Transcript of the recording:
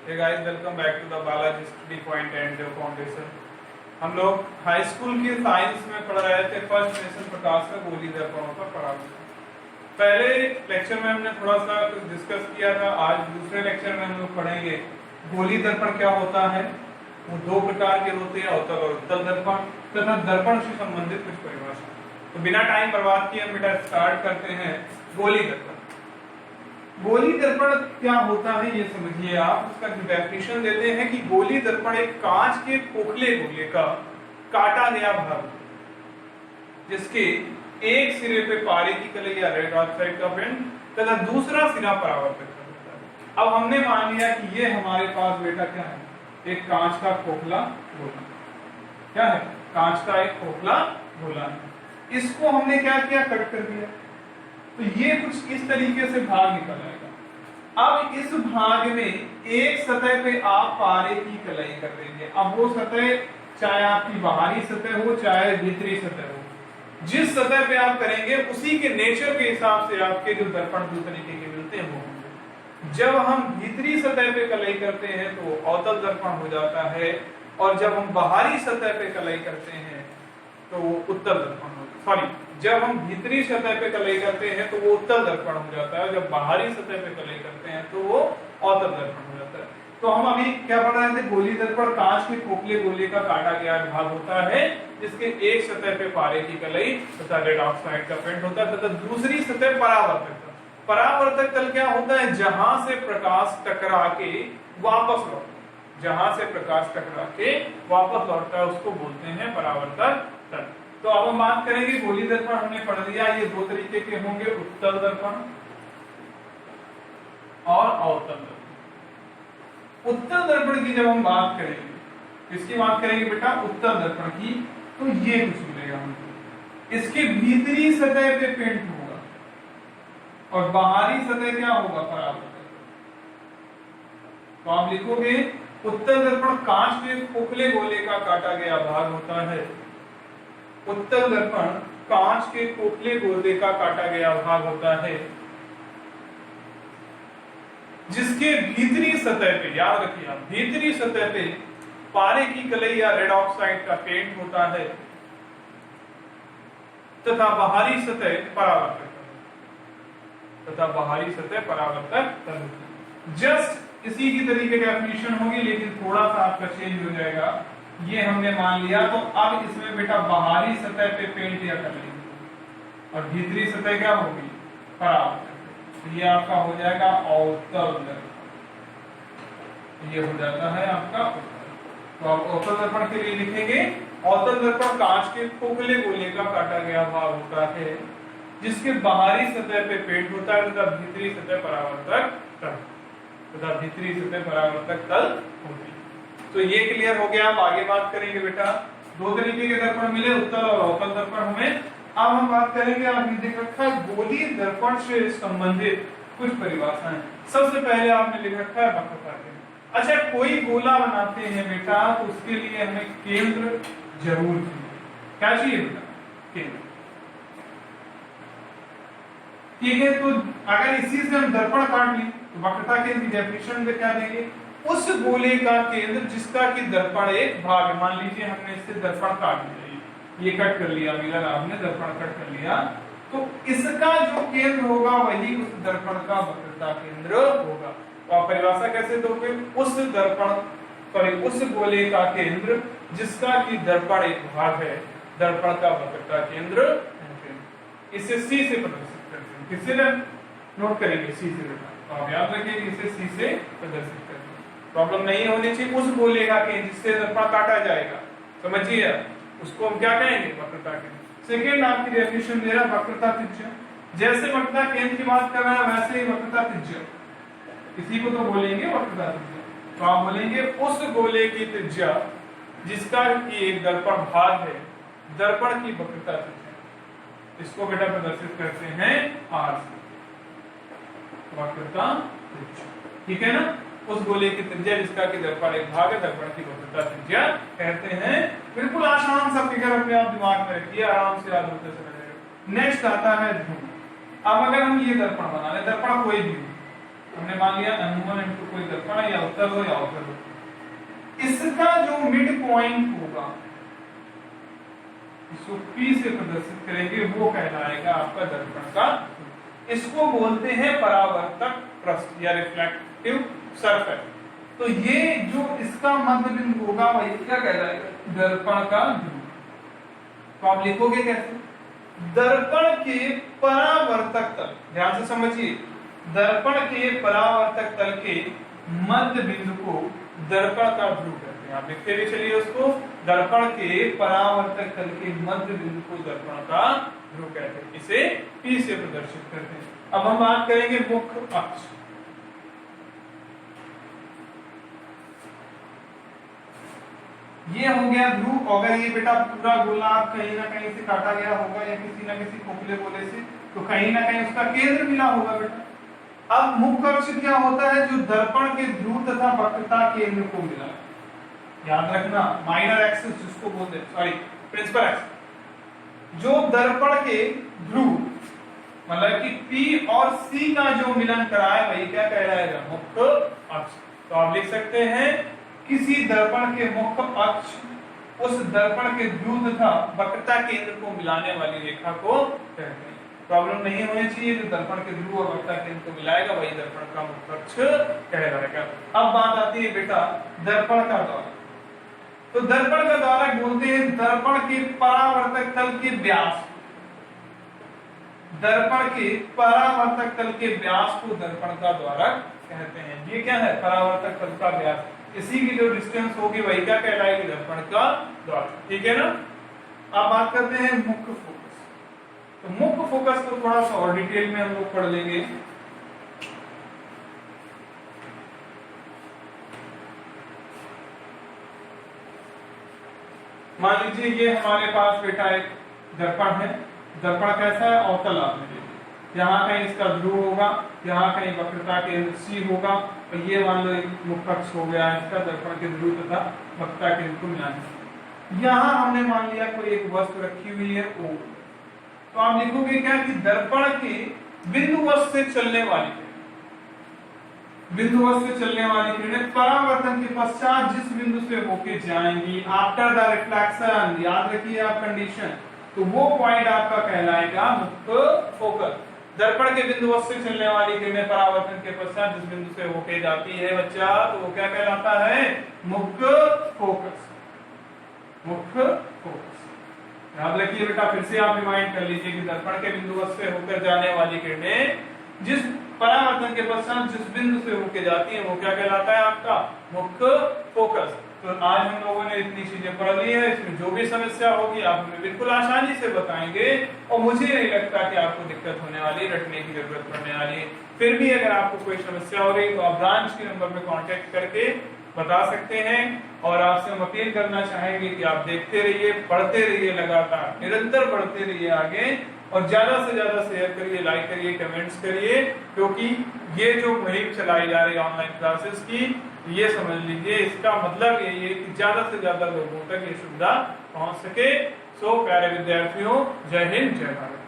Hey guys, welcome back to the Balaji Study Point and Foundation। हम लोग high school की science में पढ़ रहे थे फर्स्ट नेशन प्रकाश का गोली दर्पणों पर पढ़ा। पहले लेक्चर में हमने थोड़ा सा कुछ डिस्कस किया था। आज दूसरे लेक्चर में हम लोग पढ़ेंगे गोली दर्पण क्या होता है। वो दो प्रकार के होते हैं, अवतल और उत्तल दर्पण तथा दर्पण से संबंधित कुछ परिभाषा। तो बिना टाइम बर्बाद किए हम बेटा स्टार्ट करते हैं गोली दर्पण। गोली दर्पण क्या होता है ये समझिए आप। उसका जो डेफिनेशन देते हैं कि गोली दर्पण एक कांच के खोखले गोले का काटा गया भाग जिसके एक सिरे पे पारे की कलई या रेड ऑक्साइड का पिंड तथा दूसरा सिरा परावर्तक का होता है। अब हमने मान लिया कि ये हमारे पास बेटा क्या है, एक कांच का खोखला गोला। क्या है? कांच का एक खोखला गोला है। इसको हमने क्या किया, कट कर दिया। तो ये कुछ इस तरीके से भाग निकल आएगा। अब इस भाग में एक सतह पे आप पारे की कलई कर देंगे। अब वो सतह चाहे आपकी बाहरी सतह हो चाहे भीतरी सतह हो, जिस सतह पे आप करेंगे उसी के नेचर के हिसाब से आपके जो दर्पण दो तरीके के मिलते हैं वो होंगे। जब हम भीतरी सतह पे कलई करते हैं तो अवतल दर्पण हो जाता है, और जब हम बाहरी सतह पे कलई करते हैं तो वो उत्तल दर्पण होता है। सॉरी, जब हम भीतरी सतह पे कलई करते हैं तो वो उत्तल दर्पण हो जाता है, जब बाहरी सतह पे कलई करते हैं तो वो अवतल दर्पण हो जाता है। तो हम अभी क्या पढ़ रहे थे, गोली दर्पण कांच के खोखले गोले का काटा गया भाग होता है जिसके एक सतह पे पारे की कलई तथा रेड ऑक्साइड का पेंट होता है तथा दूसरी सतह परावर्तक तल। परावर्तक तल क्या होता है, जहां से प्रकाश टकरा के वापस लौटता है। जहां से प्रकाश टकरा के वापस लौटता है उसको बोलते हैं परावर्तक तल। तो अब हम बात करेंगे गोली दर्पण हमने पढ़ लिया। ये दो तरीके के होंगे, उत्तल दर्पण और अवतल दर्पण। उत्तल दर्पण की जब हम बात करेंगे, किसकी बात करेंगे बेटा, उत्तल दर्पण की, तो ये कुछ मिलेगा हमको। इसके भीतरी सतह पे पेंट होगा और बाहरी सतह क्या होगा, परावर्तक। तो आप लिखोगे उत्तल दर्पण कांच के खोखले गोले का काटा गया भाग होता है। उत्तल दर्पण कांच के खोखले गोले का काटा गया भाग होता है जिसके भीतरी सतह पे, याद रखिए आप, भीतरी सतह पे पारे की कलई या रेड ऑक्साइड का पेंट होता है तथा बाहरी सतह परावर्तक तल। जस्ट इसी की तरीके की डेफिनेशन होगी, लेकिन थोड़ा सा आपका चेंज हो जाएगा। ये हमने मान लिया, तो अब इसमें बेटा बाहरी सतह पे पेंट या कर लेंगे और भीतरी सतह क्या होगी, परावर्तक। तो ये आपका हो जाएगा अवतल दर्पण। ये हो जाता है आपका उत्तल। तो आप अवतल दर्पण के लिए लिखेंगे, अवतल दर्पण कांच के खोखले गोले का काटा गया भाग होता है जिसके बाहरी सतह पे पेंट होता है तथा भीतरी सतह परावर्तक तल होती है। तो ये क्लियर हो गया। अब आगे बात करेंगे बेटा, दो तरीके के दर्पण मिले, उत्तल और अवतल दर्पण हमें। अब हम बात करेंगे, आपने देख रखा है गोली दर्पण से संबंधित कुछ परिभाषाएं। सबसे पहले आपने लिख रखा है वक्रता केंद्र। अच्छा, कोई गोला बनाते हैं बेटा तो उसके लिए हमें केंद्र जरूर चाहिए। क्या चाहिए बेटा, केंद्र। ठीक है, तो अगर इसी से हम दर्पण काट लें तो वक्रता केंद्र की डेफिनेशन में क्या देंगे, उस गोले का केंद्र जिसका कि दर्पण एक भाग है। मान लीजिए हमने इससे दर्पण काट लिया, ये कट कर लिया, मिलर आपने दर्पण कट कर लिया, तो इसका जो केंद्र होगा वही उस दर्पण का वक्रता केंद्र होगा। तो आप परिभाषा कैसे दोगे, उस दर्पण उस गोले का केंद्र जिसका कि दर्पण एक भाग है, दर्पण का वक्रता केंद्र। इसे सी से प्रदर्शित करते हैं। किससे नोट करेंगे, सी से बेटा। तो आप याद रखिए इसे सी से प्रदर्शित करते हैं। प्रॉब्लम नहीं होनी चाहिए। उस गोले का केंद्र जिससे दर्पण काटा जाएगा, समझिए, उसको हम क्या कहेंगे, वक्रता केंद्र। सेकेंड आपकी डेफिनेशन दे रहा है वक्रता त्रिज्या। जैसे वक्रता केंद्र की बात कर रहा है वैसे ही वक्रता त्रिज्या, इसी को तो बोलेंगे वक्रता त्रिज्या। तो आप बोलेंगे उस गोले की त्रिज्या जिसका कि एक दर्पण भाग है, दर्पण की वक्रता त्रिज्या। इसको बेटा प्रदर्शित करते हैं आर से, वक्रता त्रिज्या। ठीक है ना, उस गोले की त्रिज्या जिसका कि दर्पण एक भाग है, दर्पण की वक्रता त्रिज्या कहते हैं। बिल्कुल आसान सा फिगर अपने आप दिमाग में रखिए, आराम से याद होते चला जाएगा। नेक्स्ट आता है ध्रुव। अब अगर हम ये दर्पण बना ले, दर्पण कोई भी, हमने मान लिया अनुमान इनटू कोई दर्पण या उत्तर हो या उत्तर हो, इसका जो मिड पॉइंट होगा इसको P से प्रदर्शित करेंगे, वो कहलाएगा आपका दर्पण का, इसको बोलते हैं परावर्तक पृष्ठ या रिफ्लेक्टिव सरफेस। तो ये जो इसका मध्य बिंदु होगा वही क्या कहलाएगा, दर्पण का ध्रुव। तो आप लिखोगे कैसे, दर्पण के परावर्तक तल, ध्यान से समझिए, दर्पण के परावर्तक तल के मध्य बिंदु को दर्पण का ध्रुव कहते हैं। आप लिखते भी चलिए उसको, दर्पण के परावर्तक तल के मध्य बिंदु को दर्पण का ध्रुव कहते हैं, इसे P से प्रदर्शित करते हैं। अब हम बात करेंगे मुख्य अक्ष। ये हो गया ध्रुव। अगर ये बेटा पूरा गोलार्ध कहीं ना कहीं से काटा गया होगा या किसी ना किसी खोखले गोले से, तो कहीं ना कहीं उसका केंद्र मिला होगा बेटा। अब मुख्य अक्ष क्या होता है, जो दर्पण के ध्रुव तथा वक्रता केंद्र को मिला, याद रखना, माइनर एक्सिस जिसको बोलते हैं, सॉरी प्रिंसिपल एक्सिस, जो दर्पण के ध्रुव मतलब कि P और C का जो मिलन कराए वही क्या कहलाएगा, मुख्य अक्ष। तो आप लिख सकते हैं किसी दर्पण के मुख्य अक्ष उस दर्पण के ध्रुव तथा वक्रता केंद्र को मिलाने वाली रेखा को कहते हैं। प्रॉब्लम नहीं होनी चाहिए, जो दर्पण के ध्रुव और वक्रता केंद्र को मिलाएगा वही दर्पण का मुख्य अक्ष कहलाएगा। अब बात आती है बेटा दर्पण का द्वारक। तो दर्पण का द्वारक बोलते हैं दर्पण के परावर्तक तल के व्यास, दर्पण के परावर्तक तल के व्यास को दर्पण का द्वारक कहते हैं। ये क्या है, परावर्तक तल का व्यास, इसी की जो डिस्टेंस होगी वही क्या कहलाएगी, दर्पण का द्वारक। ठीक है ना। अब बात करते हैं मुख्य फोकस। तो मुख्य फोकस को थोड़ा सा और डिटेल में हम लोग पढ़ लेंगे। मान लीजिए ये हमारे पास बेटा एक दर्पण है। दर्पण कैसा है, अवतल आपने देखिए, यहाँ कहीं इसका ध्रुव होगा, यहाँ कहीं वक्रता केंद्र C होगा, और ये मान लो एक मुख्य अक्ष हो गया इसका, दर्पण के ध्रुव तथा वक्रता केंद्र को मिलाने। यहाँ हमने मान लिया कोई एक वस्तु रखी हुई है O, तो आप लिखोगे क्या कि दर्पण के बिंदुवश से चलने वाली किरणें परावर्तन के पश्चात जिस बिंदु से होके जाएंगी, आफ्टर द रिफ्लेक्शन, याद रखिए आप कंडीशन, तो वो पॉइंट आपका कहलाएगा मुख्य फोकस। दर्पण के बिंदुवश से चलने वाली किरणें परावर्तन के पश्चात जिस बिंदु से होके जाती है बच्चा, तो वो क्या कहलाता है, मुख्य फोकस। मुख्य फोकस याद रखिए बेटा, फिर से आप रिमाइंड कर लीजिए कि दर्पण के बिंदुवश से होकर जाने वाली किरणें जिस परावर्तन के पश्चात जिस बिंदु से होके जाती है वो क्या कहलाता है, आपका मुख्य फोकस। तो आज हम लोगों ने इतनी चीजें पढ़ ली है, इसमें जो भी समस्या होगी आप हमें बिल्कुल आसानी से बताएंगे, और मुझे नहीं लगता कि आपको दिक्कत होने वाली, रटने की जरूरत पड़ने वाली है। फिर भी अगर आपको कोई समस्या हो रही तो आप ब्रांच के नंबर पे कांटेक्ट करके बता सकते हैं। और आपसे हम अपील करना चाहेंगे कि आप देखते रहिए, पढ़ते रहिए, लगातार निरंतर पढ़ते रहिए आगे, और ज्यादा से ज्यादा शेयर करिए, लाइक करिए, कमेंट्स करिए, क्योंकि ये जो मुहिम चलाई जा रही है ऑनलाइन क्लासेस की, ये समझ लीजिए इसका मतलब यही है कि ज्यादा से ज्यादा लोगों तक ये सुविधा पहुंच सके। सो प्यारे विद्यार्थियों, जय हिंद, जय भारत।